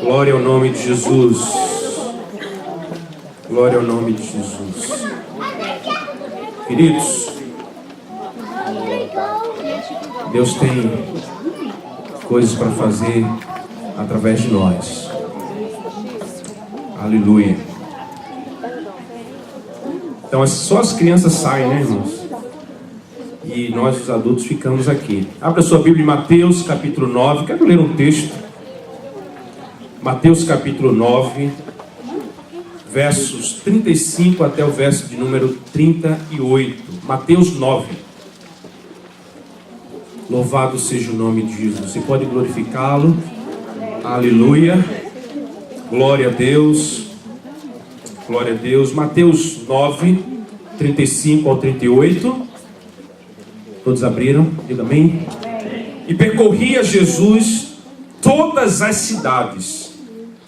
Glória ao nome de Jesus. Glória ao nome de Jesus. Queridos, Deus tem coisas para fazer através de nós. Aleluia. Então só as crianças saem, né, irmãos? E nós, os adultos, ficamos aqui. Abra sua Bíblia em Mateus capítulo 9. Quero ler um texto. Mateus capítulo 9, versos 35 até o verso de número 38. Mateus 9. Louvado seja o nome de Jesus. Você pode glorificá-lo. Aleluia. Glória a Deus. Glória a Deus. Mateus 9, 35 ao 38. Todos abriram? Diga amém. E percorria Jesus todas as cidades.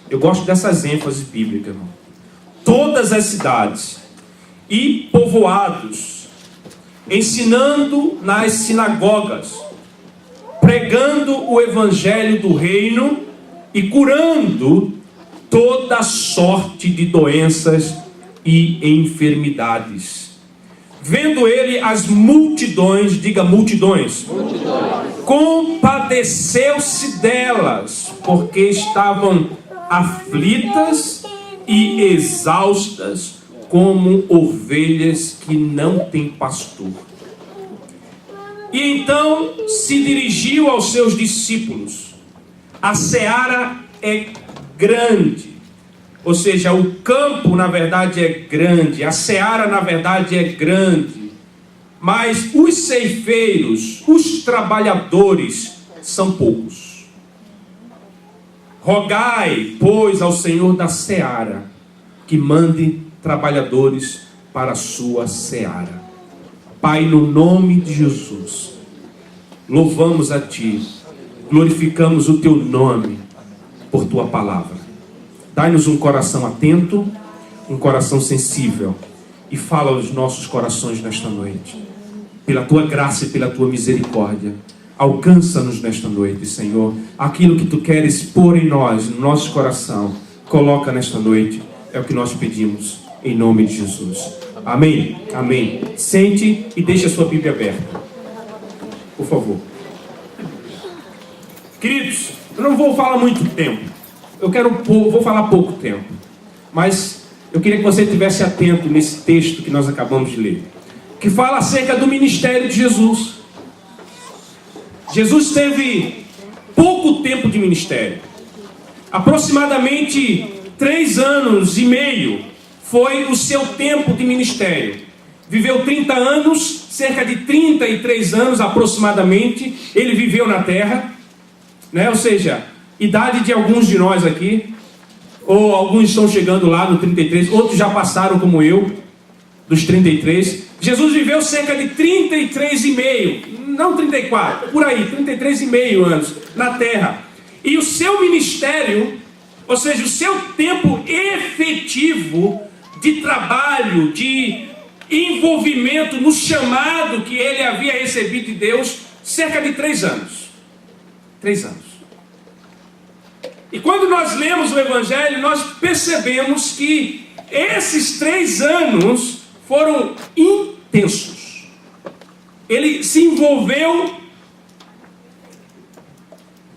Eu gosto dessas ênfases bíblicas, irmão. Todas as cidades e povoados, ensinando nas sinagogas, pregando o evangelho do reino e curando toda sorte de doenças e enfermidades. Vendo ele as multidões, diga multidões, compadeceu-se delas, porque estavam aflitas e exaustas, como ovelhas que não têm pastor. E então se dirigiu aos seus discípulos. A seara é grande, ou seja, o campo na verdade é grande, a seara na verdade é grande, mas os ceifeiros, os trabalhadores são poucos. Rogai, pois, ao Senhor da seara que mande trabalhadores para a sua seara. Pai, no nome de Jesus, louvamos a Ti, glorificamos o Teu nome por Tua palavra. Dai-nos um coração atento, um coração sensível, e fala aos nossos corações nesta noite. Pela Tua graça e pela Tua misericórdia, alcança-nos nesta noite, Senhor. Aquilo que Tu queres pôr em nós, no nosso coração, coloca nesta noite. É o que nós pedimos, em nome de Jesus. Amém? Amém. Sente e deixe a sua Bíblia aberta, por favor. Queridos, eu não vou falar muito tempo. Vou falar pouco tempo. Mas eu queria que você estivesse atento nesse texto que nós acabamos de ler, que fala acerca do ministério de Jesus. Jesus teve pouco tempo de ministério. Aproximadamente 3 anos e meio foi o seu tempo de ministério. Viveu 30 anos, cerca de 33 anos aproximadamente, ele viveu na terra, né? Ou seja, idade de alguns de nós aqui, ou alguns estão chegando lá no 33, outros já passaram como eu, dos 33. Jesus viveu cerca de 33,5, não 34, por aí, 33,5 anos na terra. E o seu ministério, ou seja, o seu tempo efetivo de trabalho, de envolvimento no chamado que ele havia recebido de Deus, cerca de 3 anos. 3 anos. E quando nós lemos o Evangelho, nós percebemos que esses 3 anos foram intensos. Ele se envolveu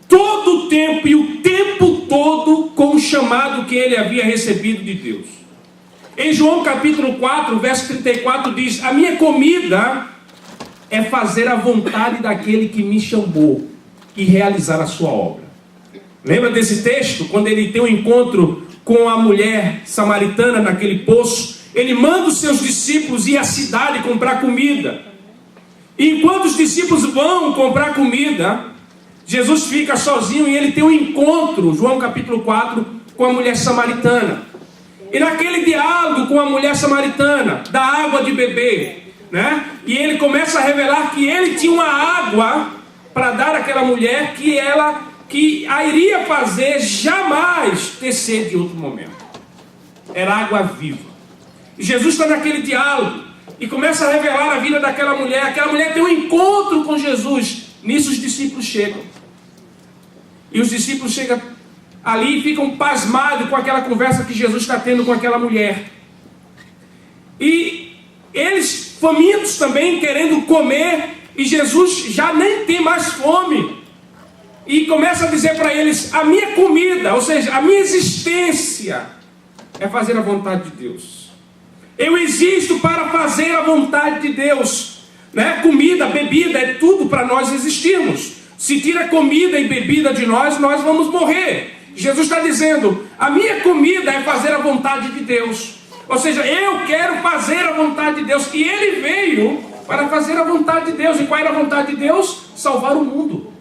todo o tempo e o tempo todo com o chamado que ele havia recebido de Deus. Em João capítulo 4, verso 34 diz: a minha comida é fazer a vontade daquele que me chamou e realizar a sua obra. Lembra desse texto? Quando ele tem um encontro com a mulher samaritana naquele poço, ele manda os seus discípulos ir à cidade comprar comida. E enquanto os discípulos vão comprar comida, Jesus fica sozinho e ele tem um encontro, João capítulo 4, com a mulher samaritana. E naquele diálogo com a mulher samaritana, da água de beber, né? E ele começa a revelar que ele tinha uma água para dar àquela mulher que a iria fazer jamais ter sede em outro momento. Era água viva. E Jesus está naquele diálogo e começa a revelar a vida daquela mulher. Aquela mulher tem um encontro com Jesus. Nisso os discípulos chegam. E os discípulos chegam ali ficam pasmados com aquela conversa que Jesus está tendo com aquela mulher. E eles, famintos também, querendo comer, e Jesus já nem tem mais fome. E começa a dizer para eles: a minha comida, ou seja, a minha existência, é fazer a vontade de Deus. Eu existo para fazer a vontade de Deus. Né? Comida, bebida, é tudo para nós existirmos. Se tira comida e bebida de nós, nós vamos morrer. Jesus está dizendo: a minha comida é fazer a vontade de Deus. Ou seja, eu quero fazer a vontade de Deus. E ele veio para fazer a vontade de Deus. E qual era a vontade de Deus? Salvar o mundo.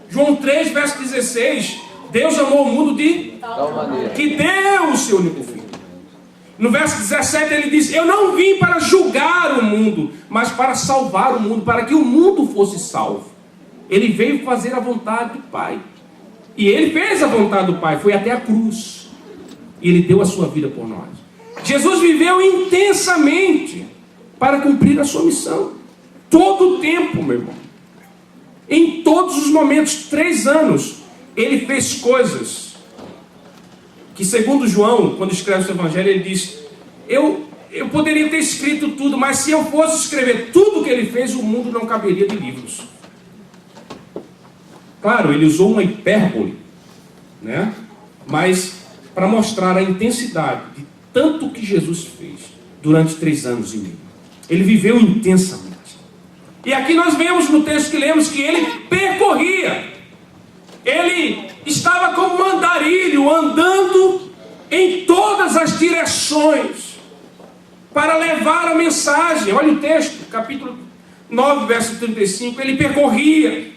João 3, verso 16. Deus amou o mundo de tal maneira que deu o seu único filho. No verso 17 ele diz: eu não vim para julgar o mundo, mas para salvar o mundo, para que o mundo fosse salvo. Ele veio fazer a vontade do Pai. E ele fez a vontade do Pai, foi até a cruz. E ele deu a sua vida por nós. Jesus viveu intensamente para cumprir a sua missão. Todo o tempo, meu irmão. Em todos os momentos, 3 anos, ele fez coisas que, segundo João, quando escreve o seu evangelho, ele diz: eu poderia ter escrito tudo, mas se eu fosse escrever tudo o que ele fez, o mundo não caberia de livros. Claro, ele usou uma hipérbole, né? Mas para mostrar a intensidade de tanto que Jesus fez durante 3 anos e meio. Ele viveu intensamente. E aqui nós vemos no texto que lemos que ele percorria. Ele estava como um andarilho, andando em todas as direções para levar a mensagem. Olha o texto, capítulo 9, verso 35. Ele percorria.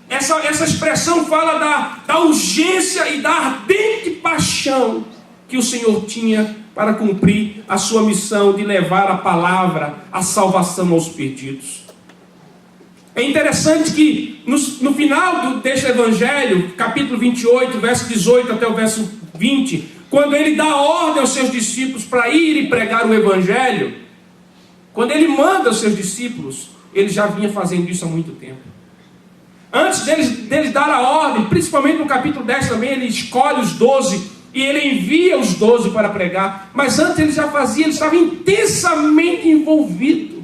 Essa expressão fala da urgência e da ardente paixão que o Senhor tinha para cumprir a sua missão de levar a palavra, a salvação aos perdidos. É interessante que no final deste evangelho, capítulo 28, verso 18 até o verso 20, quando ele dá ordem aos seus discípulos para ir e pregar o evangelho, quando ele manda aos seus discípulos, ele já vinha fazendo isso há muito tempo. Antes deles dar a ordem, principalmente no capítulo 10 também, ele escolhe os 12 e ele envia os 12 para pregar. Mas antes ele já fazia, ele estava intensamente envolvido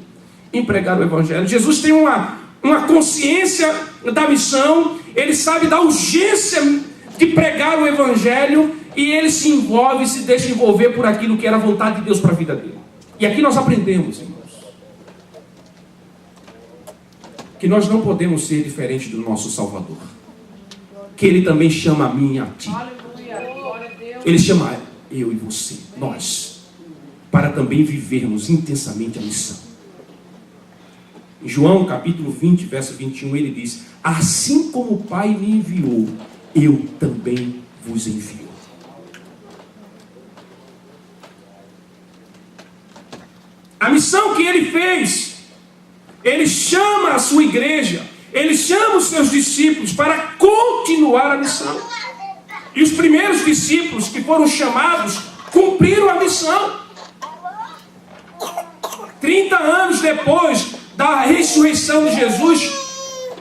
em pregar o evangelho. Jesus tem uma consciência da missão, ele sabe da urgência de pregar o evangelho e ele se envolve e se deixa envolver por aquilo que era a vontade de Deus para a vida dele. E aqui nós aprendemos, irmãos, que nós não podemos ser diferentes do nosso Salvador, que ele também chama a mim e a ti. Ele chama eu e você, nós, para também vivermos intensamente a missão. Em João capítulo 20, verso 21, ele diz: assim como o Pai me enviou, eu também vos envio. A missão que ele fez, ele chama a sua igreja, ele chama os seus discípulos para continuar a missão. E os primeiros discípulos que foram chamados cumpriram a missão. 30 anos depois da ressurreição de Jesus,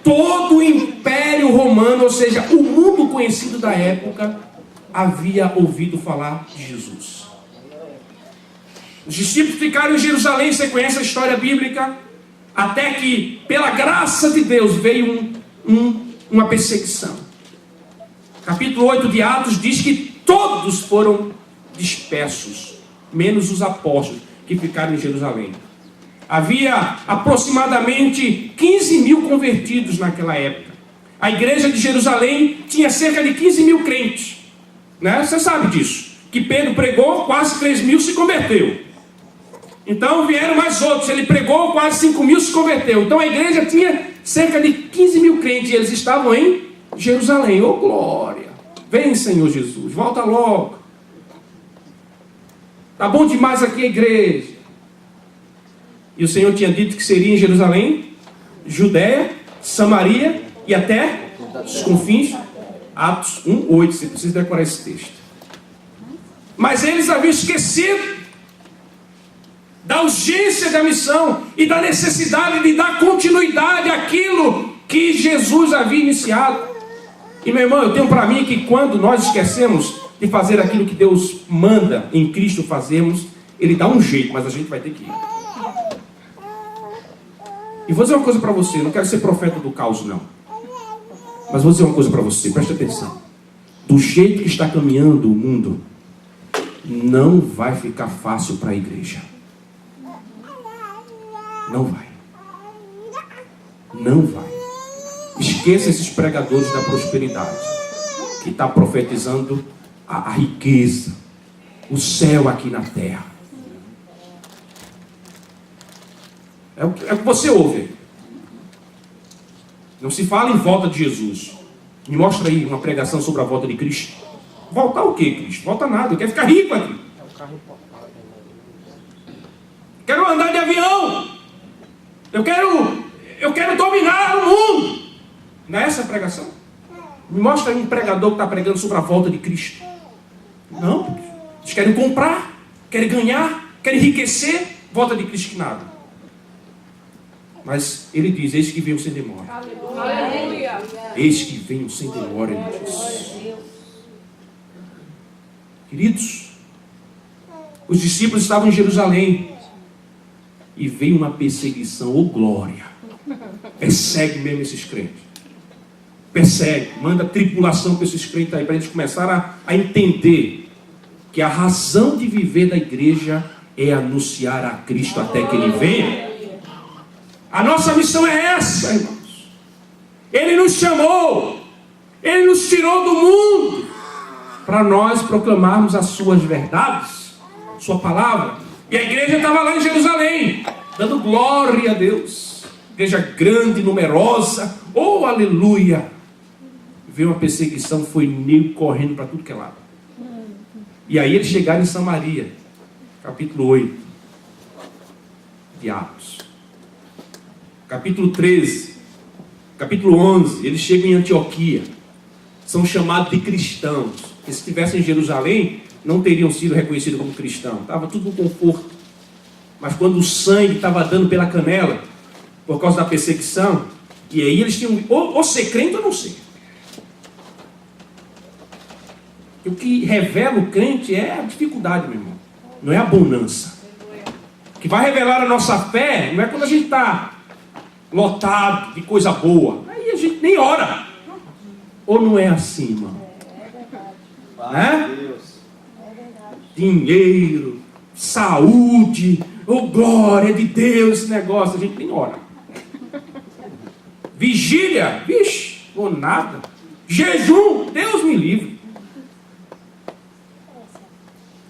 todo o Império Romano, ou seja, o mundo conhecido da época, havia ouvido falar de Jesus. Os discípulos ficaram em Jerusalém, você conhece a história bíblica, até que, pela graça de Deus, veio uma perseguição. Capítulo 8 de Atos diz que todos foram dispersos, menos os apóstolos que ficaram em Jerusalém. Havia aproximadamente 15 mil convertidos naquela época. A igreja de Jerusalém tinha cerca de 15 mil crentes, né? Você sabe disso, que Pedro pregou, quase 3 mil se converteu. Então vieram mais outros, ele pregou, quase 5 mil se converteu. Então a igreja tinha cerca de 15 mil crentes e eles estavam em Jerusalém. Oh glória, vem Senhor Jesus, volta logo, tá bom demais aqui a igreja. E o Senhor tinha dito que seria em Jerusalém, Judéia, Samaria e até os confins. Atos 1:8, você precisa decorar esse texto. Mas eles haviam esquecido da urgência da missão e da necessidade de dar continuidade àquilo que Jesus havia iniciado. E meu irmão, eu tenho para mim que quando nós esquecemos de fazer aquilo que Deus manda em Cristo fazermos, Ele dá um jeito, mas a gente vai ter que ir. E vou dizer uma coisa para você, não quero ser profeta do caos não. Mas vou dizer uma coisa para você, preste atenção. Do jeito que está caminhando o mundo, não vai ficar fácil para a igreja. Não vai. Não vai. Esqueça esses pregadores da prosperidade, que está profetizando a riqueza, o céu aqui na terra. É o que você ouve. Não se fala em volta de Jesus. Me mostra aí uma pregação sobre a volta de Cristo. Voltar o quê, Cristo? Volta nada, eu quero ficar rico aqui. Quero andar de avião. Eu quero dominar o mundo. Não é essa a pregação? Me mostra aí um pregador que está pregando sobre a volta de Cristo. Não, eles querem comprar, querem ganhar, querem enriquecer. Volta de Cristo que nada. Mas ele diz, eis que venho sem demora. Aleluia. Eis que venho sem demora, ele diz. Queridos, os discípulos estavam em Jerusalém e veio uma perseguição, oh glória. Persegue mesmo esses crentes. Persegue, manda tripulação para esses crentes aí, para eles começarem a entender que a razão de viver da igreja é anunciar a Cristo até que Ele venha. A nossa missão é essa, irmãos. Ele nos chamou, Ele nos tirou do mundo, para nós proclamarmos as suas verdades, sua palavra. E a igreja estava lá em Jerusalém, dando glória a Deus. Igreja grande, numerosa, oh aleluia. Veio uma perseguição, foi nego correndo para tudo que é lado. E aí eles chegaram em Samaria, capítulo 8 de Atos. Capítulo 13, capítulo 11, eles chegam em Antioquia. São chamados de cristãos. Se estivessem em Jerusalém, não teriam sido reconhecidos como cristãos. Estava tudo no conforto. Mas quando o sangue estava dando pela canela, por causa da perseguição, e aí eles tinham ou ser crente ou não ser. O que revela o crente é a dificuldade, meu irmão. Não é a bonança. O que vai revelar a nossa fé não é quando a gente está lotado de coisa boa. Aí a gente nem ora. Ou não é assim, irmão? Né? Dinheiro, saúde, oh glória de Deus, esse negócio, a gente nem ora. Vigília, vixe, ou nada. Jejum, Deus me livre.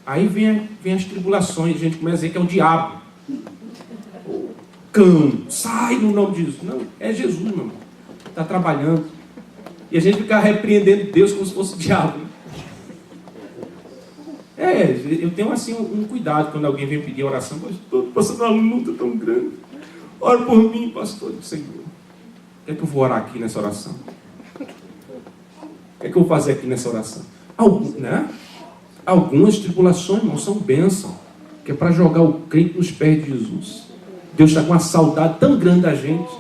Aí vem as tribulações, a gente começa a dizer que é o diabo. Cão, sai no nome de Jesus. Não, é Jesus, meu irmão. Está trabalhando. E a gente fica repreendendo Deus como se fosse o diabo. Eu tenho assim um cuidado quando alguém vem pedir oração. Estou passando uma luta tão grande. Ora por mim, pastor do Senhor. O que é que eu vou orar aqui nessa oração? O que é que eu vou fazer aqui nessa oração? Algumas tribulações, irmão, são bênção. Que é para jogar o crente nos pés de Jesus. Deus está com uma saudade tão grande da gente.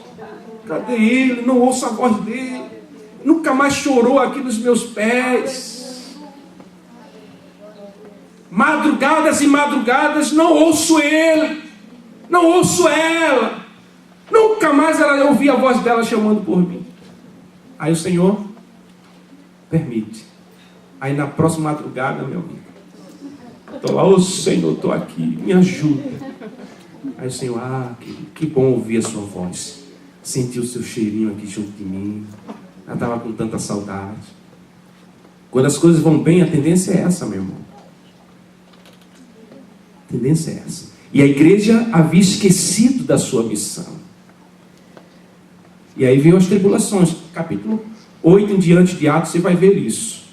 Cadê Ele? Não ouço a voz dEle. Nunca mais chorou aqui nos meus pés. Madrugadas e madrugadas, não ouço Ele. Não ouço ela. Nunca mais eu ouvi a voz dela chamando por mim. Aí o Senhor permite. Aí na próxima madrugada, meu amigo, estou lá, ô Senhor, estou aqui, me ajuda. Aí o Senhor, que bom ouvir a sua voz. Sentir o seu cheirinho aqui junto de mim. Eu estava com tanta saudade. Quando as coisas vão bem, a tendência é essa, meu irmão. A tendência é essa. E a igreja havia esquecido da sua missão. E aí veio as tribulações. Capítulo 8 em diante de Atos, você vai ver isso.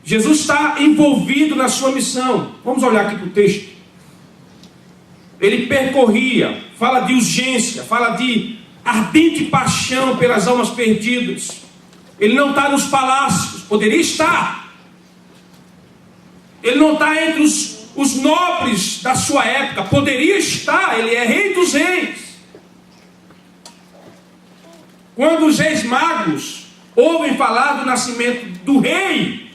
Jesus está envolvido na sua missão. Vamos olhar aqui para o texto. Ele percorria, fala de urgência, fala de ardente paixão pelas almas perdidas. Ele não está nos palácios, poderia estar. Ele não está entre os nobres da sua época, poderia estar, ele é rei dos reis. Quando os reis magos ouvem falar do nascimento do rei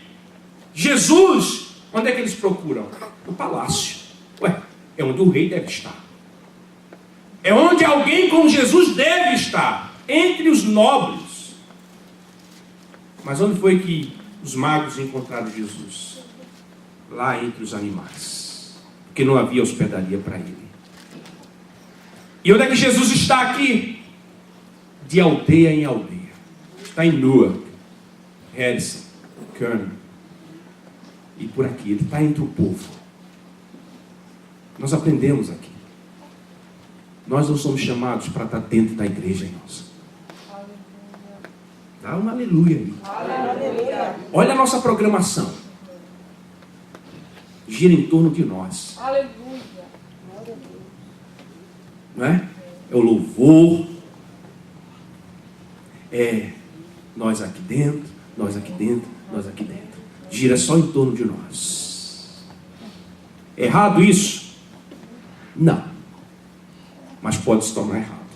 Jesus, onde é que eles procuram? No palácio. Ué, é onde o rei deve estar. É onde alguém como Jesus deve estar, entre os nobres. Mas onde foi que os magos encontraram Jesus? Lá entre os animais, porque não havia hospedaria para ele. E onde é que Jesus está aqui? De aldeia em aldeia. Está em Newark, Harrison, Kern, e por aqui. Ele está entre o povo. Nós aprendemos aqui. Nós não somos chamados para estar dentro da igreja, irmãos. Dá um aleluia aí. Aleluia. Olha a nossa programação. Gira em torno de nós. Aleluia. Não é? É o louvor. É nós aqui dentro, nós aqui dentro, nós aqui dentro. Gira só em torno de nós. É errado isso? Não. Mas pode se tornar errado.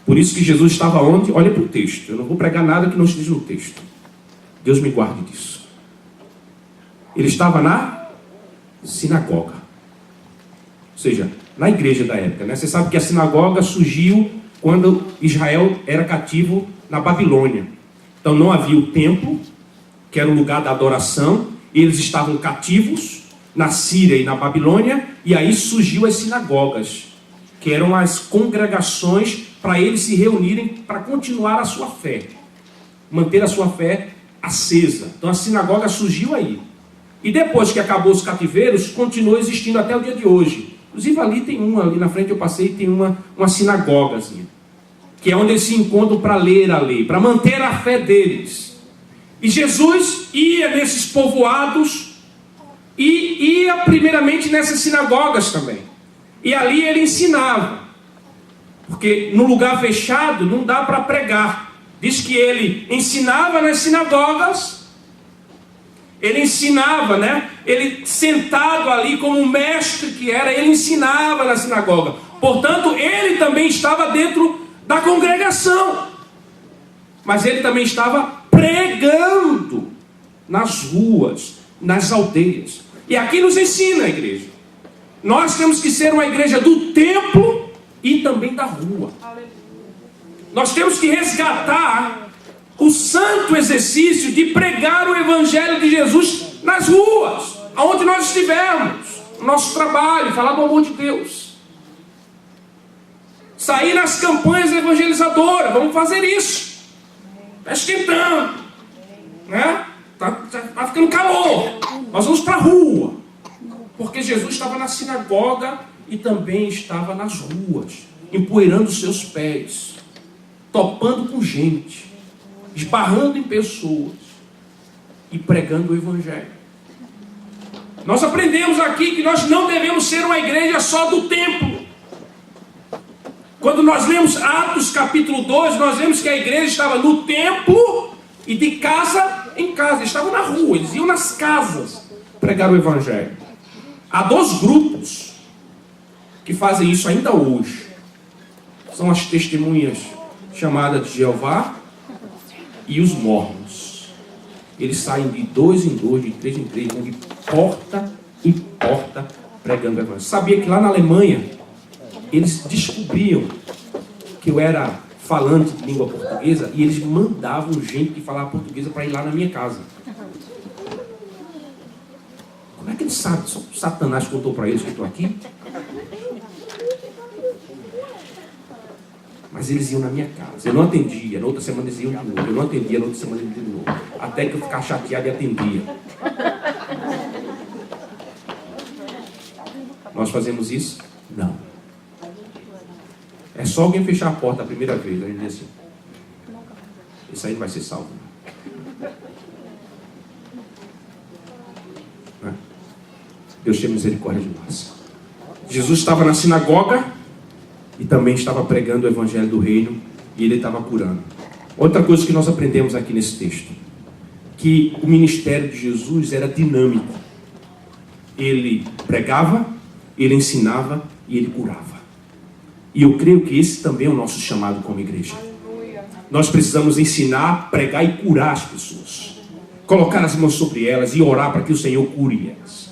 Por isso que Jesus estava onde? Olha para o texto. Eu não vou pregar nada que não esteja no texto. Deus me guarde disso. Ele estava na sinagoga. Ou seja, na igreja da época. Né? Você sabe que a sinagoga surgiu quando Israel era cativo na Babilônia. Então não havia o templo, que era o lugar da adoração. Eles estavam cativos na Síria e na Babilônia. E aí surgiu as sinagogas, que eram as congregações para eles se reunirem para continuar a sua fé, manter a sua fé acesa. Então a sinagoga surgiu aí. E depois que acabou os cativeiros, continuou existindo até o dia de hoje. Inclusive ali tem uma, ali na frente eu passei, tem uma sinagogazinha, que é onde eles se encontram para ler a lei, para manter a fé deles. E Jesus ia nesses povoados e ia primeiramente nessas sinagogas também. E ali ele ensinava. Porque no lugar fechado não dá para pregar. Diz que ele ensinava nas sinagogas. Ele ensinava, né? Ele sentado ali como um mestre que era, ele ensinava na sinagoga. Portanto, ele também estava dentro da congregação. Mas ele também estava pregando nas ruas, nas aldeias. E aqui nos ensina a igreja. Nós temos que ser uma igreja do templo e também da rua. Nós temos que resgatar o santo exercício de pregar o evangelho de Jesus nas ruas, aonde nós estivermos, no nosso trabalho, falar do amor de Deus. Sair nas campanhas evangelizadoras, vamos fazer isso. Está esquentando, né? Tá ficando calor. Nós vamos para a rua. Porque Jesus estava na sinagoga e também estava nas ruas, empoeirando os seus pés, topando com gente, esbarrando em pessoas e pregando o evangelho. Nós aprendemos aqui que nós não devemos ser uma igreja só do templo. Quando nós lemos Atos capítulo 2, nós vemos que a igreja estava no templo e de casa em casa. Eles estavam na rua, eles iam nas casas pregar o evangelho. Há dois grupos que fazem isso ainda hoje. São as testemunhas chamadas de Jeová e os mormons. Eles saem de 2 em 2, de 3 em 3, vão de porta em porta pregando o evangelho. Sabia que lá na Alemanha eles descobriam que eu era falante de língua portuguesa e eles mandavam gente que falava portuguesa para ir lá na minha casa. Como é que eles sabem? Satanás contou para eles que eu estou aqui? Mas eles iam na minha casa. Eu não atendia. Na outra semana eles iam de novo. Eu não atendia. Na outra semana eles iam de novo. Até que eu ficava chateado e atendia. Nós fazemos isso? Não. É só alguém fechar a porta a primeira vez. A gente diz assim: esse aí não vai ser salvo. Deus tenha misericórdia de nós. Jesus estava na sinagoga e também estava pregando o evangelho do reino e ele estava curando. Outra coisa que nós aprendemos aqui nesse texto, que o ministério de Jesus era dinâmico. Ele pregava, ele ensinava e ele curava. E eu creio que esse também é o nosso chamado como igreja. Nós precisamos ensinar, pregar e curar as pessoas. Colocar as mãos sobre elas e orar para que o Senhor cure elas.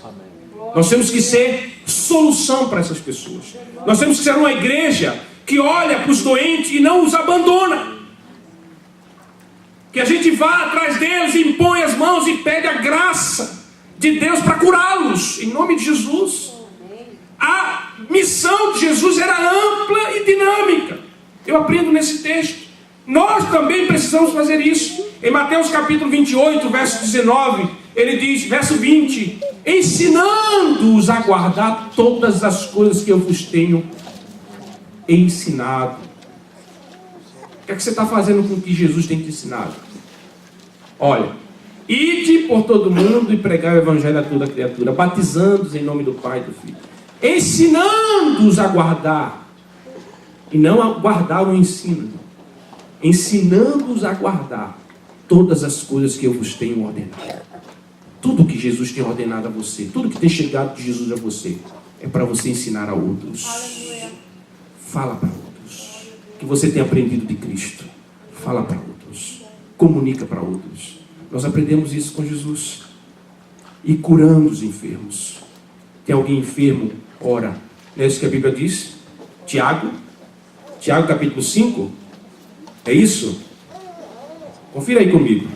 Nós temos que ser solução para essas pessoas. Nós temos que ser uma igreja que olha para os doentes e não os abandona. Que a gente vá atrás deles, impõe as mãos e pede a graça de Deus para curá-los, em nome de Jesus. A missão de Jesus era ampla e dinâmica. Eu aprendo nesse texto. Nós também precisamos fazer isso. Em Mateus capítulo 28, verso 19, ele diz, verso 20: ensinando-os a guardar todas as coisas que eu vos tenho ensinado. O que é que você está fazendo com o que Jesus tem te ensinado? Olha, ide por todo mundo e pregai o evangelho a toda criatura, batizando-os em nome do Pai e do Filho, ensinando-os a guardar, e não a guardar o ensino, ensinando-os a guardar todas as coisas que eu vos tenho ordenado. Tudo que Jesus tem ordenado a você, tudo que tem chegado de Jesus a você, é para você ensinar a outros. Fala para outros que você tem aprendido de Cristo. Fala para outros, comunica para outros. Nós aprendemos isso com Jesus. E curando os enfermos. Tem alguém enfermo? Ora. Não é isso que a Bíblia diz? Tiago capítulo 5. É isso? Confira aí comigo.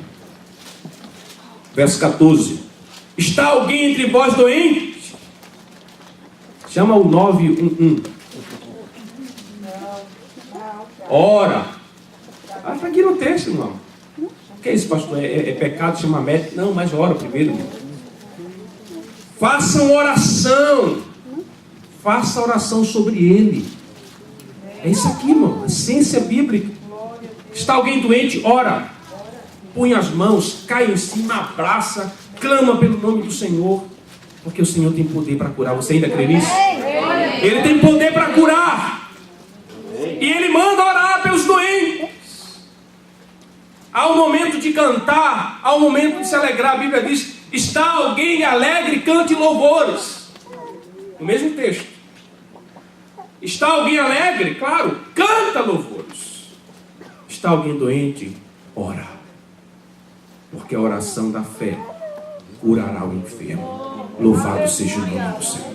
Verso 14. Está alguém entre vós doente? Chama o 911. Ora. Está aqui no texto, irmão. O que é isso, pastor? É pecado chamar médico? Não, mas ora primeiro. Façam oração. Faça oração sobre ele. É isso aqui, irmão. A ciência bíblica. Está alguém doente? Ora. Põe as mãos, cai em cima, abraça, clama pelo nome do Senhor, porque o Senhor tem poder para curar. Você ainda crê nisso? Ele tem poder para curar. E Ele manda orar pelos doentes. Há um momento de cantar, há um momento de se alegrar. A Bíblia diz: está alguém alegre, cante louvores. No mesmo texto. Está alguém alegre? Claro, canta louvores. Está alguém doente? Ora. Porque a oração da fé curará o enfermo. Louvado seja o nome do Senhor.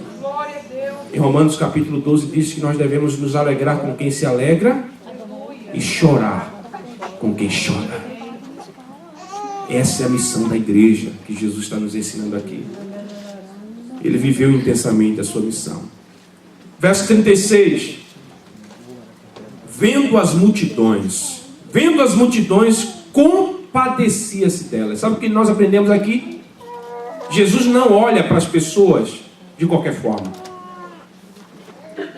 Em Romanos capítulo 12 diz que nós devemos nos alegrar com quem se alegra e chorar com quem chora. Essa é a missão da igreja que Jesus está nos ensinando aqui. Ele viveu intensamente a sua missão. Verso 36. Vendo as multidões, compadecia-se delas. Sabe o que nós aprendemos aqui? Jesus não olha para as pessoas de qualquer forma.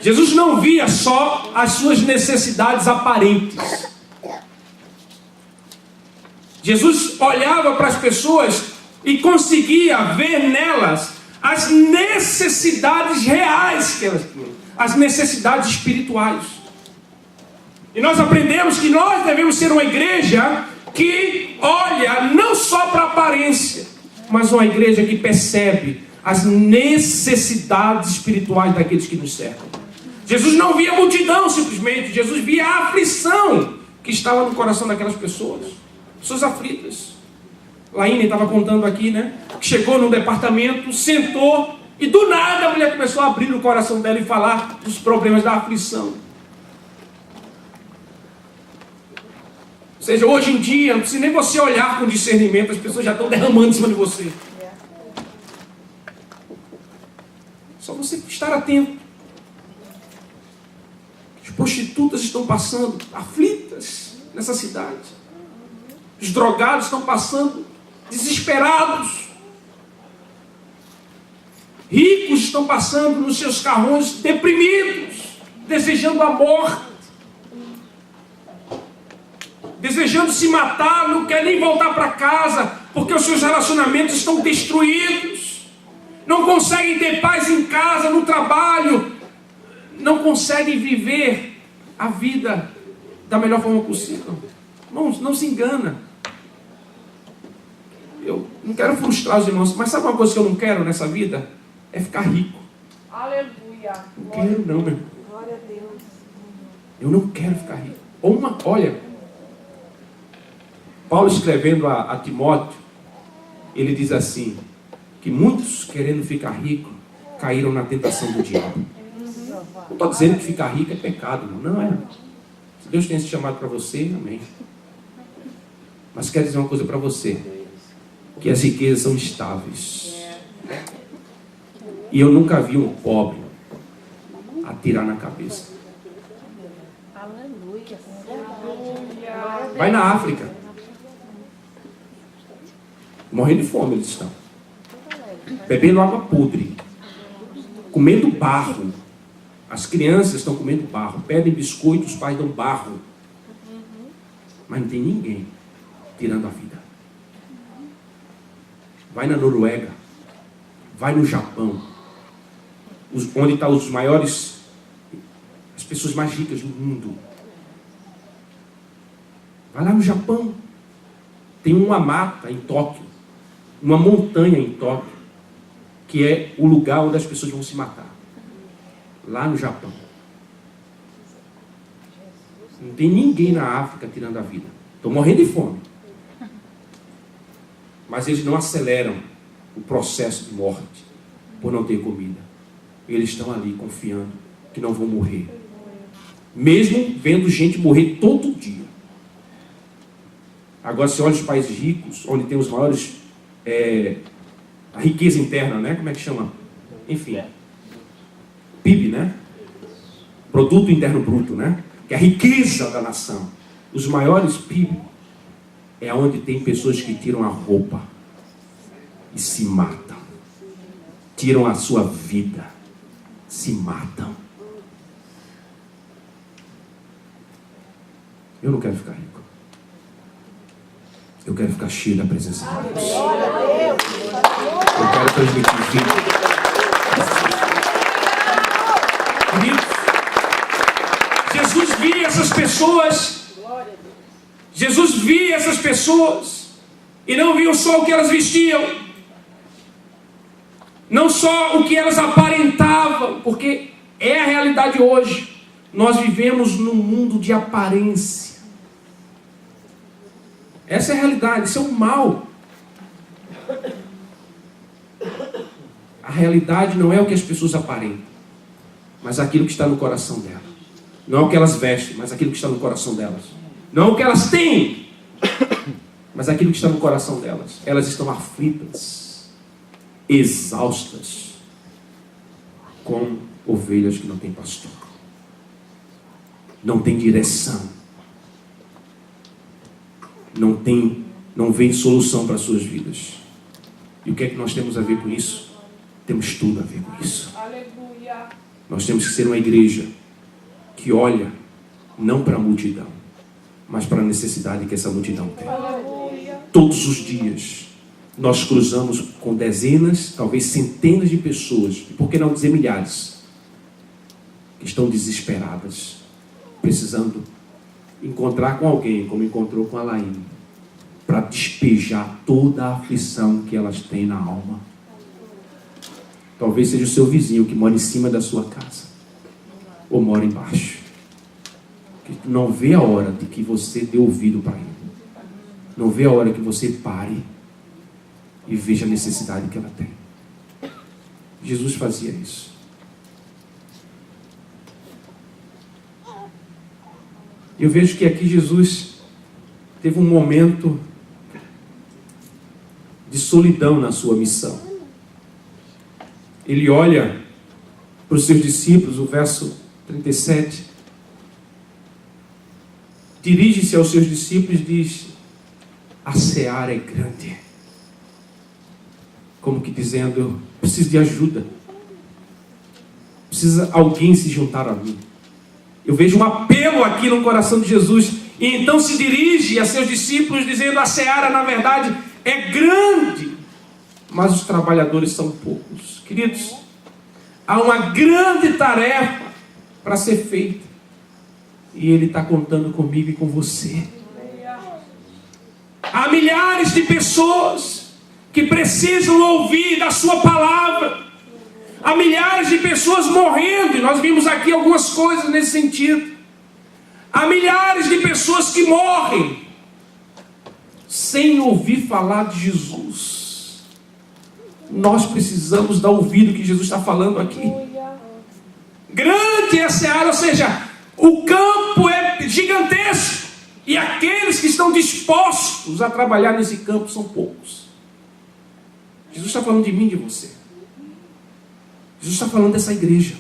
Jesus não via só as suas necessidades aparentes. Jesus olhava para as pessoas e conseguia ver nelas as necessidades reais que elas tinham, as necessidades espirituais. E nós aprendemos que nós devemos ser uma igreja que olha não só para a aparência, mas uma igreja que percebe as necessidades espirituais daqueles que nos cercam. Jesus não via a multidão simplesmente, Jesus via a aflição que estava no coração daquelas pessoas aflitas. Laine estava contando aqui, né? Que chegou num departamento, sentou e do nada a mulher começou a abrir o coração dela e falar dos problemas da aflição. Ou seja, hoje em dia, não precisa nem você olhar com discernimento, as pessoas já estão derramando em cima de você. Só você estar atento. As prostitutas estão passando aflitas nessa cidade. Os drogados estão passando desesperados. Ricos estão passando nos seus carrões deprimidos, desejando a morte, desejando se matar, não quer nem voltar para casa, porque os seus relacionamentos estão destruídos, não conseguem ter paz em casa, no trabalho, não conseguem viver a vida da melhor forma possível. Irmãos, não se engana. Eu não quero frustrar os irmãos, mas sabe uma coisa que eu não quero nessa vida? É ficar rico. Aleluia. Não quero não, meu irmão. Eu não quero ficar rico. Olha, Paulo, escrevendo a Timóteo, ele diz assim, que muitos, querendo ficar ricos, caíram na tentação do diabo. Não estou dizendo que ficar rico é pecado, não é. Se Deus tem esse chamado para você, amém. Mas quero dizer uma coisa para você, que as riquezas são estáveis. E eu nunca vi um pobre atirar na cabeça. Vai na África. Morrendo de fome eles estão. Bebendo água podre. Comendo barro. As crianças estão comendo barro. Pedem biscoito, os pais dão barro. Mas não tem ninguém tirando a vida. Vai na Noruega. Vai no Japão. Onde estão os maiores, as pessoas mais ricas do mundo. Vai lá no Japão. Tem uma mata em Tóquio. Uma montanha em Tóquio. Que é o lugar onde as pessoas vão se matar. Lá no Japão. Não tem ninguém na África tirando a vida. Estão morrendo de fome. Mas eles não aceleram o processo de morte por não ter comida. Eles estão ali confiando que não vão morrer. Mesmo vendo gente morrer todo dia. Agora, se olha os países ricos, onde tem os maiores... a riqueza interna, né? Como é que chama? Enfim. PIB, né? Produto Interno Bruto, né? Que é a riqueza da nação. Os maiores PIB é onde tem pessoas que tiram a roupa e se matam. Tiram a sua vida. Se matam. Eu não quero ficar rico. Eu quero ficar cheio da presença de Deus. Eu quero transmitir vida. Jesus via essas pessoas. Jesus via essas pessoas. E não viu só o que elas vestiam. Não só o que elas aparentavam. Porque é a realidade hoje. Nós vivemos num mundo de aparência. Essa é a realidade, isso é o mal. A realidade não é o que as pessoas aparentam, mas aquilo que está no coração delas. Não é o que elas vestem, mas aquilo que está no coração delas. Não é o que elas têm, mas aquilo que está no coração delas. Elas estão aflitas, exaustas, como ovelhas que não têm pastor. Não tem direção. Não vem solução para as suas vidas. E o que é que nós temos a ver com isso? Temos tudo a ver com isso. Aleluia. Nós temos que ser uma igreja que olha não para a multidão, mas para a necessidade que essa multidão tem. Aleluia. Todos os dias nós cruzamos com dezenas, talvez centenas de pessoas, e por que não dizer milhares, que estão desesperadas, precisando encontrar com alguém, como encontrou com a Laine, para despejar toda a aflição que elas têm na alma. Talvez seja o seu vizinho que mora em cima da sua casa, ou mora embaixo, que não vê a hora de que você dê ouvido para ele, não vê a hora que você pare e veja a necessidade que ela tem. Jesus fazia isso. Eu vejo que aqui Jesus teve um momento de solidão na sua missão. Ele olha para os seus discípulos, o verso 37, dirige-se aos seus discípulos e diz: a seara é grande. Como que dizendo, eu preciso de ajuda. Precisa alguém se juntar a mim. Eu vejo um apelo aqui no coração de Jesus. E então se dirige a seus discípulos dizendo: a seara na verdade é grande, mas os trabalhadores são poucos. Queridos, há uma grande tarefa para ser feita. E Ele está contando comigo e com você. Há milhares de pessoas que precisam ouvir da sua palavra. Há milhares de pessoas morrendo, e nós vimos aqui algumas coisas nesse sentido. Há milhares de pessoas que morrem sem ouvir falar de Jesus. Nós precisamos dar ouvido que Jesus está falando aqui. Grande é a seara, ou seja, o campo é gigantesco, e aqueles que estão dispostos a trabalhar nesse campo são poucos. Jesus está falando de mim e de você. Jesus está falando dessa igreja,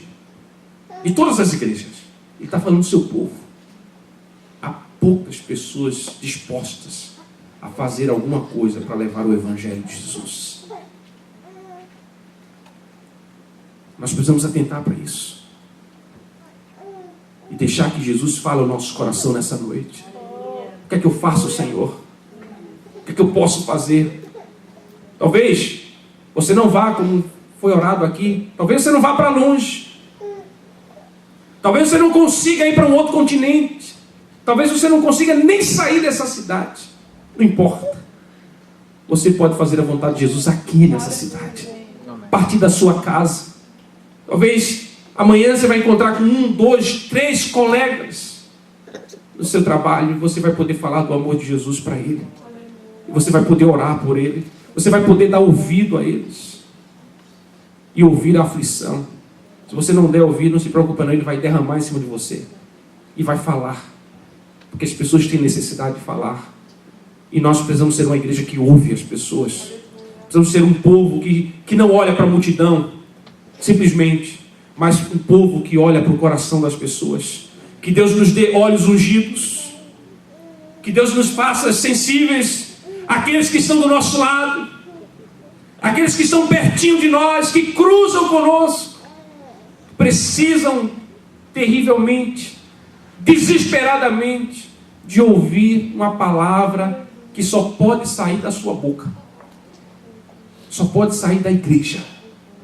de todas as igrejas. Ele está falando do seu povo. Há poucas pessoas dispostas a fazer alguma coisa para levar o Evangelho de Jesus. Nós precisamos atentar para isso e deixar que Jesus fale ao nosso coração nessa noite. O que é que eu faço, Senhor? O que é que eu posso fazer? Talvez você não vá como foi orado aqui. Talvez você não vá para longe. Talvez você não consiga ir para um outro continente. Talvez você não consiga nem sair dessa cidade. Não importa. Você pode fazer a vontade de Jesus aqui nessa cidade. A partir da sua casa. Talvez amanhã você vai encontrar com 1, 2, 3 colegas no seu trabalho. E você vai poder falar do amor de Jesus para ele. E você vai poder orar por ele. Você vai poder dar ouvido a eles. E ouvir a aflição. Se você não der ouvido, não se preocupa não. Ele vai derramar em cima de você. E vai falar. Porque as pessoas têm necessidade de falar. E nós precisamos ser uma igreja que ouve as pessoas. Precisamos ser um povo que não olha para a multidão, simplesmente, mas um povo que olha para o coração das pessoas. Que Deus nos dê olhos ungidos. Que Deus nos faça sensíveis àqueles que estão do nosso lado. Aqueles que estão pertinho de nós, que cruzam conosco. Precisam terrivelmente, desesperadamente, de ouvir uma palavra que só pode sair da sua boca. Só pode sair da igreja.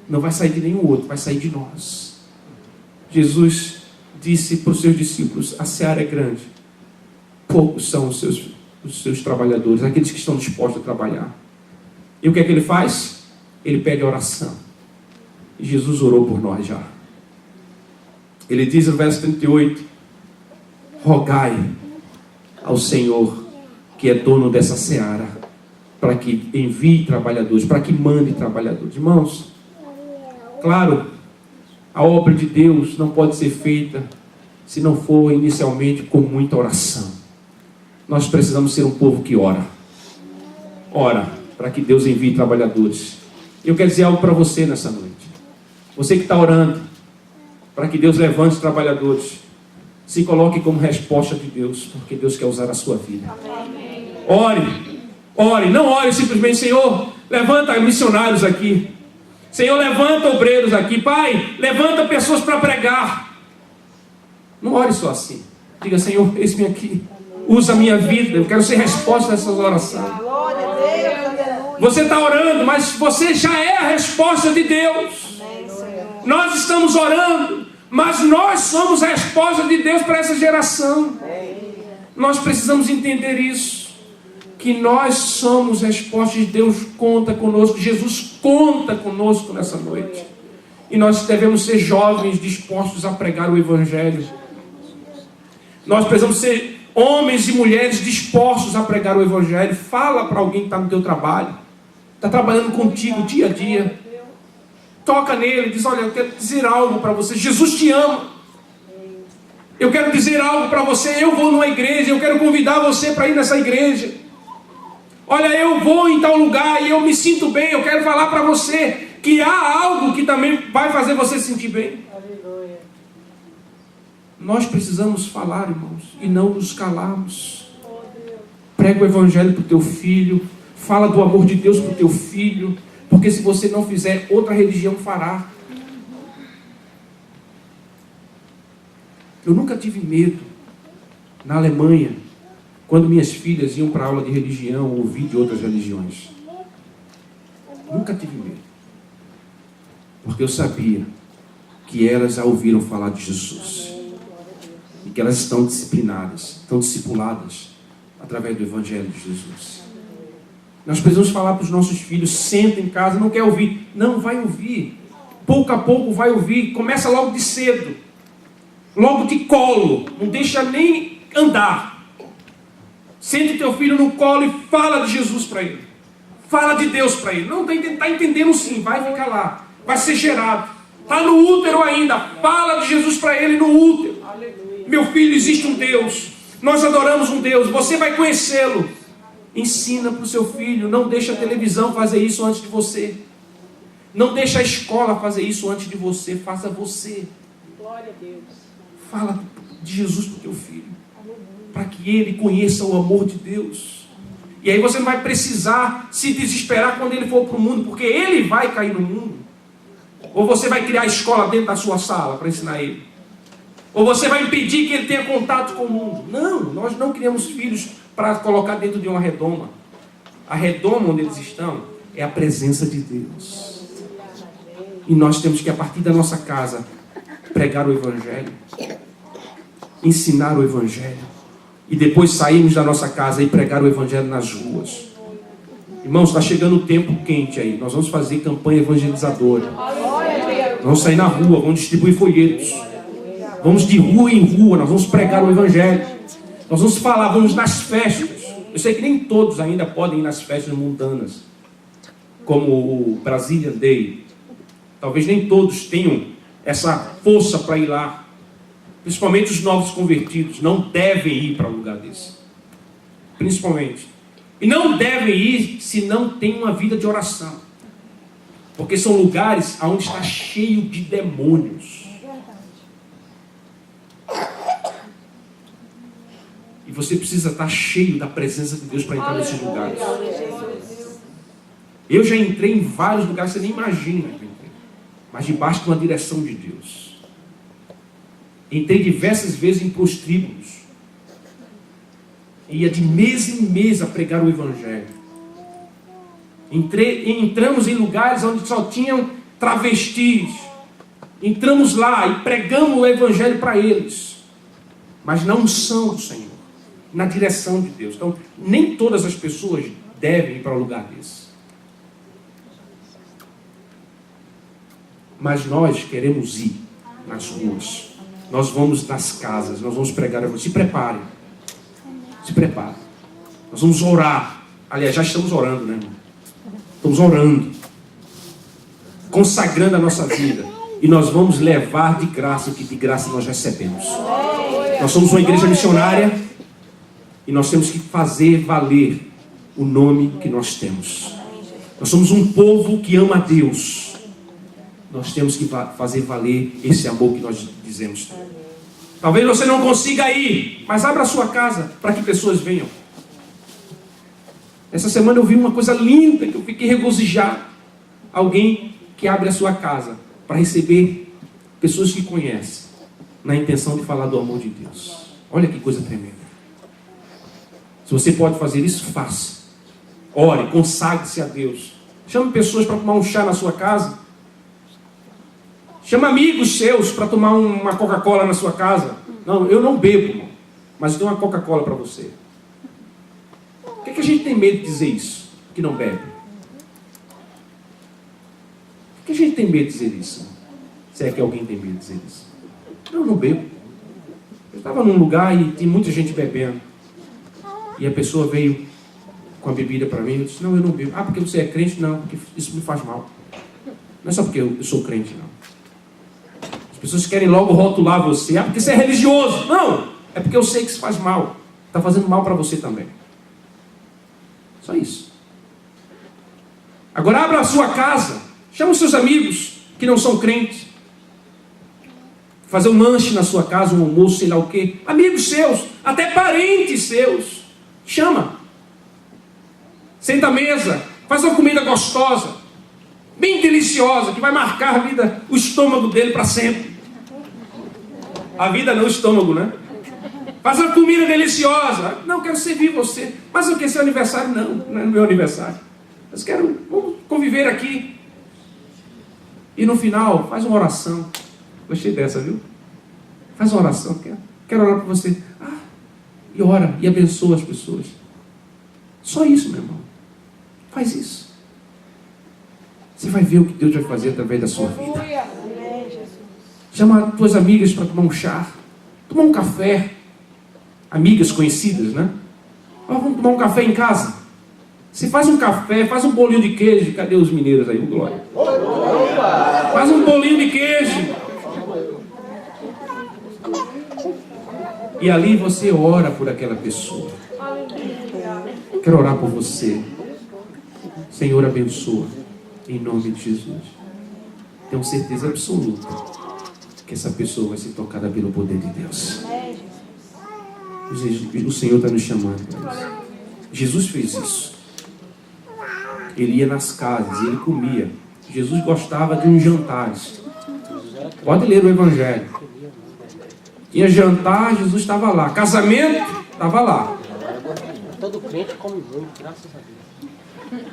Não vai sair de nenhum outro, vai sair de nós. Jesus disse para os seus discípulos: a seara é grande, poucos são os seus trabalhadores, aqueles que estão dispostos a trabalhar. E o que é que ele faz? Ele pede oração. E Jesus orou por nós já. Ele diz no verso 38: rogai ao Senhor, que é dono dessa seara, para que envie trabalhadores, para que mande trabalhadores. Irmãos, claro, a obra de Deus não pode ser feita se não for inicialmente com muita oração. Nós precisamos ser um povo que ora. Ora, para que Deus envie trabalhadores. Eu quero dizer algo para você nessa noite. Você que está orando para que Deus levante trabalhadores, se coloque como resposta de Deus, porque Deus quer usar a sua vida. Amém. Ore, não ore simplesmente: Senhor, levanta missionários aqui. Senhor, levanta obreiros aqui. Pai, levanta pessoas para pregar. Não ore só assim. Diga: Senhor, eis-me aqui. Usa a minha vida. Eu quero ser resposta dessas orações. Você está orando, mas você já é a resposta de Deus. Nós estamos orando, mas nós somos a resposta de Deus para essa geração. Nós precisamos entender isso. Que nós somos resposta de Deus. Conta conosco. Jesus conta conosco nessa noite. E nós devemos ser jovens dispostos a pregar o Evangelho. Nós precisamos ser homens e mulheres dispostos a pregar o Evangelho. Fala para alguém que está no teu trabalho, está trabalhando contigo dia a dia. Toca nele, diz: olha, eu quero dizer algo para você. Jesus te ama. Eu quero dizer algo para você. Eu vou numa igreja, eu quero convidar você para ir nessa igreja. Olha, eu vou em tal lugar e eu me sinto bem. Eu quero falar para você que há algo que também vai fazer você se sentir bem. Aleluia. Nós precisamos falar, irmãos, e não nos calarmos. Prega o Evangelho para o teu filho. Fala do amor de Deus para o teu filho. Porque se você não fizer, outra religião fará. Eu nunca tive medo na Alemanha, quando minhas filhas iam para aula de religião, ouvir de outras religiões. Nunca tive medo. Porque eu sabia que elas já ouviram falar de Jesus. E que elas estão disciplinadas, estão discipuladas através do Evangelho de Jesus. Nós precisamos falar para os nossos filhos: senta em casa, não quer ouvir. Não, vai ouvir. Pouco a pouco vai ouvir. Começa logo de cedo. Logo de colo. Não deixa nem andar. Sente o teu filho no colo e fala de Jesus para ele. Fala de Deus para ele. Não está entendendo sim, vai ficar lá. Vai ser gerado. Está no útero ainda. Fala de Jesus para ele no útero. Meu filho, existe um Deus. Nós adoramos um Deus. Você vai conhecê-lo. Ensina para o seu filho. Não deixa a televisão fazer isso antes de você. Não deixa a escola fazer isso antes de você. Faça você. Glória a Deus. Fala de Jesus para o teu filho. Para que ele conheça o amor de Deus. E aí você não vai precisar se desesperar quando ele for para o mundo, porque ele vai cair no mundo. Ou você vai criar a escola dentro da sua sala para ensinar ele. Ou você vai impedir que ele tenha contato com o mundo. Não, nós não criamos filhos para colocar dentro de uma redoma. A redoma onde eles estão é a presença de Deus. E nós temos que, a partir da nossa casa, pregar o Evangelho. Ensinar o Evangelho. E depois sairmos da nossa casa e pregar o Evangelho nas ruas. Irmãos, está chegando o tempo quente aí. Nós vamos fazer campanha evangelizadora. Vamos sair na rua, vamos distribuir folhetos. Vamos de rua em rua, nós vamos pregar o Evangelho. Nós vamos falar, vamos nas festas. Eu sei que nem todos ainda podem ir nas festas mundanas, como o Brazilian Day. Talvez nem todos tenham essa força para ir lá. Principalmente os novos convertidos não devem ir para um lugar desse. Principalmente. E não devem ir se não tem uma vida de oração. Porque são lugares onde está cheio de demônios. E você precisa estar cheio da presença de Deus para entrar nesses lugares. Eu já entrei em vários lugares, você nem imagina. Mas debaixo de uma direção de Deus. Entrei diversas vezes em prostíbulos. Ia de mês em mês a pregar o Evangelho. Entramos em lugares onde só tinham travestis. Entramos lá e pregamos o Evangelho para eles. Mas na unção do Senhor. Na direção de Deus. Então, nem todas as pessoas devem ir para um lugar desse. Mas nós queremos ir nas ruas. Nós vamos nas casas, nós vamos pregar o Evangelho. Se preparem. Se preparem. Nós vamos orar. Aliás, já estamos orando, né? Estamos orando. Consagrando a nossa vida. E nós vamos levar de graça o que de graça nós recebemos. Nós somos uma igreja missionária. E nós temos que fazer valer o nome que nós temos. Nós somos um povo que ama a Deus. Nós temos que fazer valer esse amor que nós dizemos. Talvez você não consiga ir, mas abra a sua casa para que pessoas venham. Essa semana eu vi uma coisa linda que eu fiquei regozijado. Alguém que abre a sua casa para receber pessoas que conhecem, na intenção de falar do amor de Deus. Olha que coisa tremenda. Se você pode fazer isso, faça. Ore, consagre-se a Deus. Chame pessoas para tomar um chá na sua casa. Chama amigos seus para tomar uma Coca-Cola na sua casa. Não, eu não bebo, irmão, mas eu tenho uma Coca-Cola para você. Por que a gente tem medo de dizer isso? Que não bebe. Por que a gente tem medo de dizer isso? Se é que alguém tem medo de dizer isso. Eu não bebo. Eu estava num lugar e tinha muita gente bebendo. E a pessoa veio com a bebida para mim. Eu disse, não, eu não bebo. Ah, porque você é crente? Não, porque isso me faz mal. Não é só porque eu sou crente, não. As pessoas querem logo rotular você. Ah, porque você é religioso. Não, é porque eu sei que isso faz mal. Está fazendo mal para você também. Só isso. Agora abra a sua casa. Chama os seus amigos que não são crentes. Fazer um lanche na sua casa, um almoço, sei lá o quê. Amigos seus, até parentes seus. Chama. Senta à mesa. Faz uma comida gostosa. Bem deliciosa, que vai marcar a vida, o estômago dele para sempre. A vida não, o estômago, né? Faz uma comida deliciosa. Não, quero servir você. Mas eu quero seu aniversário? Não, não é meu aniversário. Mas vamos conviver aqui. E no final, faz uma oração. Gostei dessa, viu? Faz uma oração. Quero orar por você. E ora, e abençoa as pessoas. Só isso, meu irmão. Faz isso. Você vai ver o que Deus vai fazer através da sua vida. Chama as tuas amigas para tomar um chá. Tomar um café. Amigas conhecidas, né? Vamos tomar um café em casa? Você faz um café, faz um bolinho de queijo. Cadê os mineiros aí? Glória. Faz um bolinho de queijo. E ali você ora por aquela pessoa. Quero orar por você. Senhor, abençoa. Em nome de Jesus. Tenho certeza absoluta que essa pessoa vai ser tocada pelo poder de Deus. O Senhor está nos chamando para isso. Jesus fez isso. Ele ia nas casas, ele comia. Jesus gostava de uns jantares. Pode ler o Evangelho. Ia jantar, Jesus estava lá. Casamento, estava lá. Todo crente come muito, graças a Deus.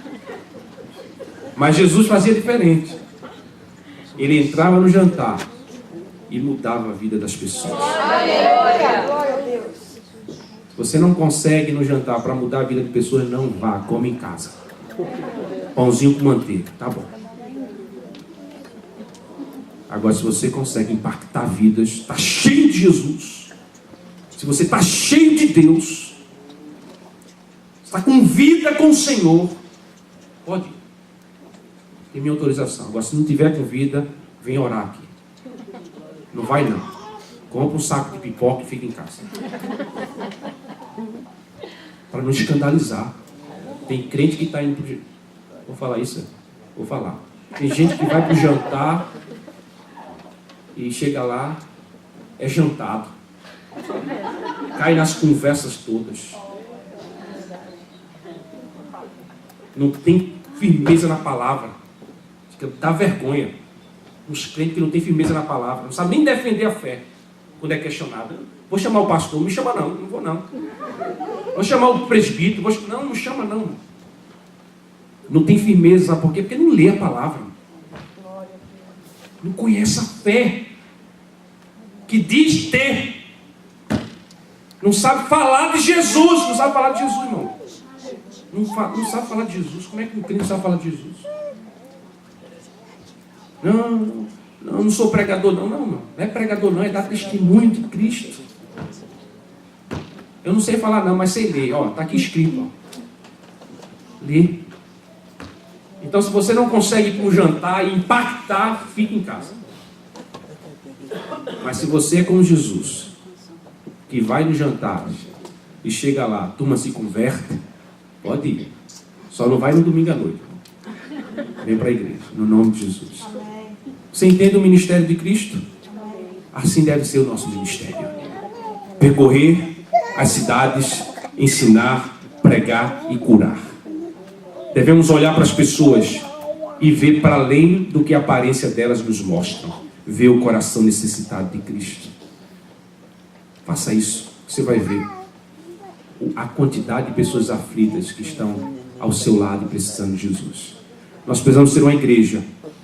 Mas Jesus fazia diferente. Ele entrava no jantar e mudava a vida das pessoas. Se você não consegue no jantar para mudar a vida de pessoas, não vá, come em casa. Pãozinho com manteiga, tá bom. Agora, se você consegue impactar vidas, está cheio de Jesus, se você está cheio de Deus, está com vida com o Senhor, pode ir. Tem minha autorização. Agora, se não tiver com vida, vem orar aqui. Não vai não. Compra um saco de pipoca e fica em casa. Para não escandalizar. Tem crente que está indo pro... Vou falar isso? Vou falar. Tem gente que vai para o jantar e chega lá, é jantado. Cai nas conversas todas. Não tem firmeza na palavra. Dá vergonha. Os crentes que não têm firmeza na palavra. Não sabem nem defender a fé quando é questionado. Vou chamar o pastor. Não me chama não. Não vou não. Vou chamar o presbítero. Não, não chama não. Não tem firmeza. Sabe por quê? Porque não lê a palavra. Não conhece a fé que diz ter. Não sabe falar de Jesus. Não sabe falar de Jesus, irmão. Não sabe falar de Jesus. Como é que um crente sabe falar de Jesus? Não sou pregador, não é pregador, não, é dar testemunho de Cristo. Eu não sei falar, não, mas sei ler, está aqui escrito, Lê. Então, se você não consegue ir para um jantar e impactar, fique em casa. Mas se você é como Jesus, que vai no jantar e chega lá, a turma se converte, pode ir. Só não vai no domingo à noite. Vem para a igreja, no nome de Jesus. Você entende o ministério de Cristo? Assim deve ser o nosso ministério. Percorrer as cidades, ensinar, pregar e curar. Devemos olhar para as pessoas e ver para além do que a aparência delas nos mostra. Ver o coração necessitado de Cristo. Faça isso, você vai ver a quantidade de pessoas aflitas que estão ao seu lado precisando de Jesus. Nós precisamos ser uma igreja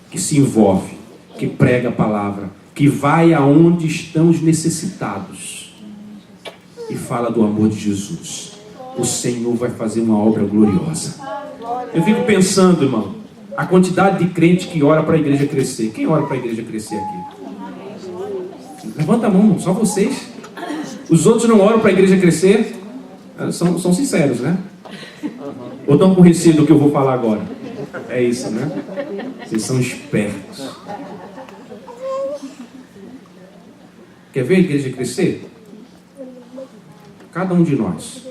que se envolve, que prega a palavra, que vai aonde estão os necessitados e fala do amor de Jesus. O Senhor vai fazer uma obra gloriosa. Eu fico pensando, irmão, a quantidade de crente que ora para a igreja crescer. Quem ora para a igreja crescer aqui? Levanta a mão, irmão, só vocês. Os outros não oram para a igreja crescer? São sinceros, né? Ou estão com receio do que eu vou falar agora? É isso, né? Vocês são espertos. Quer ver a igreja crescer? Cada um de nós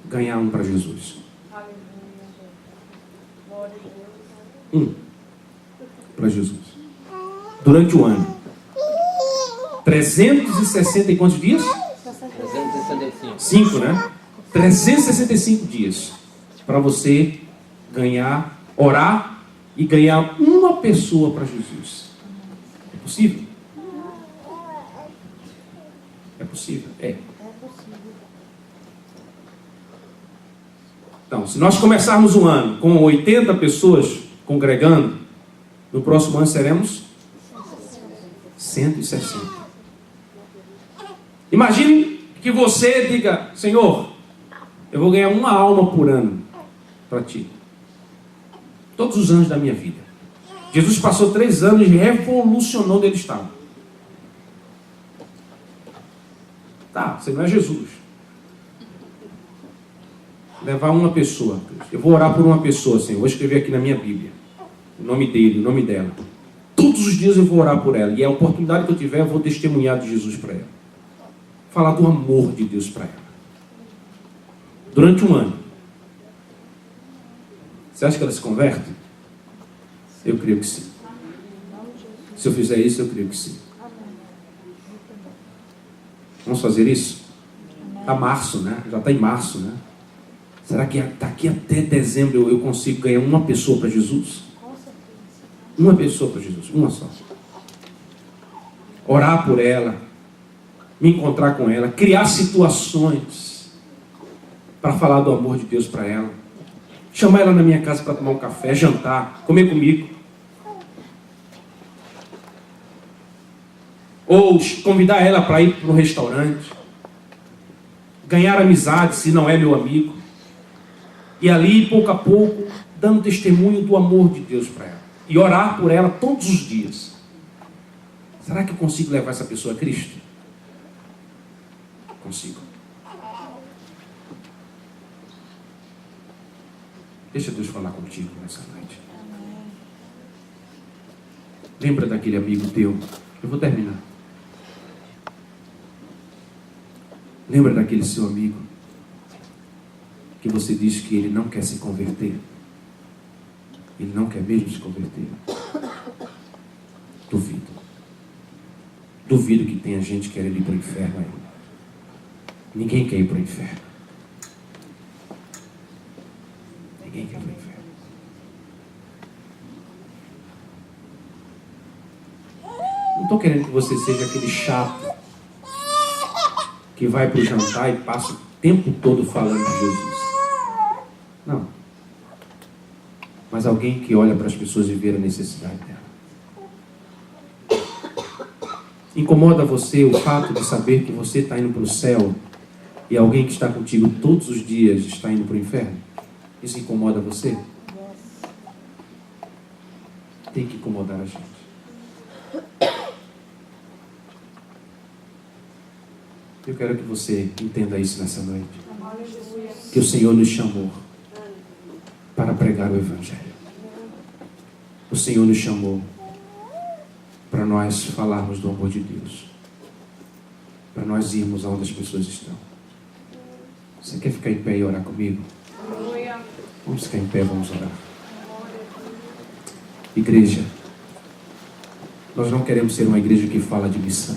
ganhar um para Jesus. Um para Jesus. Durante o ano. 360 e quantos dias? 365. 5, né? 365 dias. Para você ganhar, orar e ganhar uma pessoa para Jesus. É possível? É possível? É. Então, se nós começarmos um ano com 80 pessoas congregando, no próximo ano seremos 160. Imagine que você diga: Senhor, eu vou ganhar uma alma por ano para ti. Todos os anos da minha vida. Jesus passou 3 anos e revolucionou onde ele estava. Tá, você não é Jesus. levar uma pessoa. Eu vou orar por uma pessoa, Senhor. Vou escrever aqui na minha Bíblia o nome dele, o nome dela. Todos os dias eu vou orar por ela. E a oportunidade que eu tiver, eu vou testemunhar de Jesus para ela. Falar do amor de Deus para ela. Durante um ano. Você acha que ela se converte? Eu creio que sim. Se eu fizer isso, eu creio que sim. Vamos fazer isso? Está março, né? Já está em março, né? Será que daqui até dezembro eu consigo ganhar uma pessoa para Jesus? Uma pessoa para Jesus, uma só. Orar por ela, me encontrar com ela, criar situações para falar do amor de Deus para ela, chamar ela na minha casa para tomar um café, jantar, comer comigo, ou convidar ela para ir para um restaurante, ganhar amizade se não é meu amigo, e ali pouco a pouco dando testemunho do amor de Deus para ela, e orar por ela todos os dias. Será que eu consigo levar essa pessoa a Cristo? Consigo. Deixa Deus falar contigo nessa noite. Lembra daquele amigo teu? Eu vou terminar. Lembra daquele seu amigo que você diz que ele não quer se converter? Ele não quer mesmo se converter? Duvido. Duvido que tenha gente querendo ir para o inferno ainda. Ninguém quer ir para o inferno. Ninguém quer ir para o inferno. Não estou querendo que você seja aquele chato que vai para o jantar e passa o tempo todo falando de Jesus. Não. Mas alguém que olha para as pessoas e vê a necessidade dela. Incomoda você o fato de saber que você está indo para o céu e alguém que está contigo todos os dias está indo para o inferno? Isso incomoda você? Tem que incomodar a gente. Eu quero que você entenda isso nessa noite. Que o Senhor nos chamou para pregar o Evangelho. O Senhor nos chamou para nós falarmos do amor de Deus. Para nós irmos aonde as pessoas estão. Você quer ficar em pé e orar comigo? Vamos ficar em pé, vamos orar. Igreja, nós não queremos ser uma igreja que fala de missão.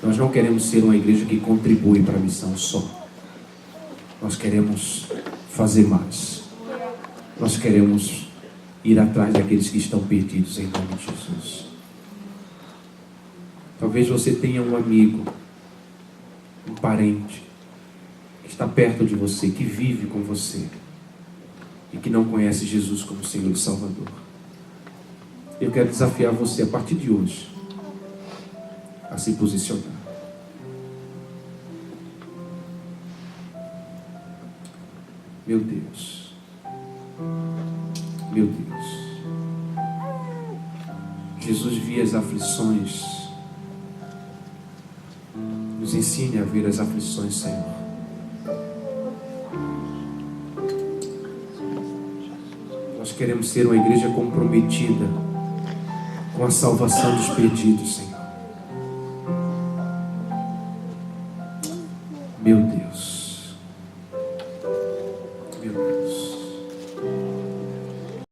Nós não queremos ser uma igreja que contribui para a missão só. Nós queremos fazer mais. Nós queremos ir atrás daqueles que estão perdidos em nome de Jesus. Talvez você tenha um amigo, um parente, que está perto de você, que vive com você e que não conhece Jesus como Senhor e Salvador. Eu quero desafiar você a partir de hoje a se posicionar. Meu Deus. Meu Deus. Jesus via as aflições. Nos ensine a ver as aflições, Senhor. Nós queremos ser uma igreja comprometida com a salvação dos perdidos, Senhor. Meu Deus.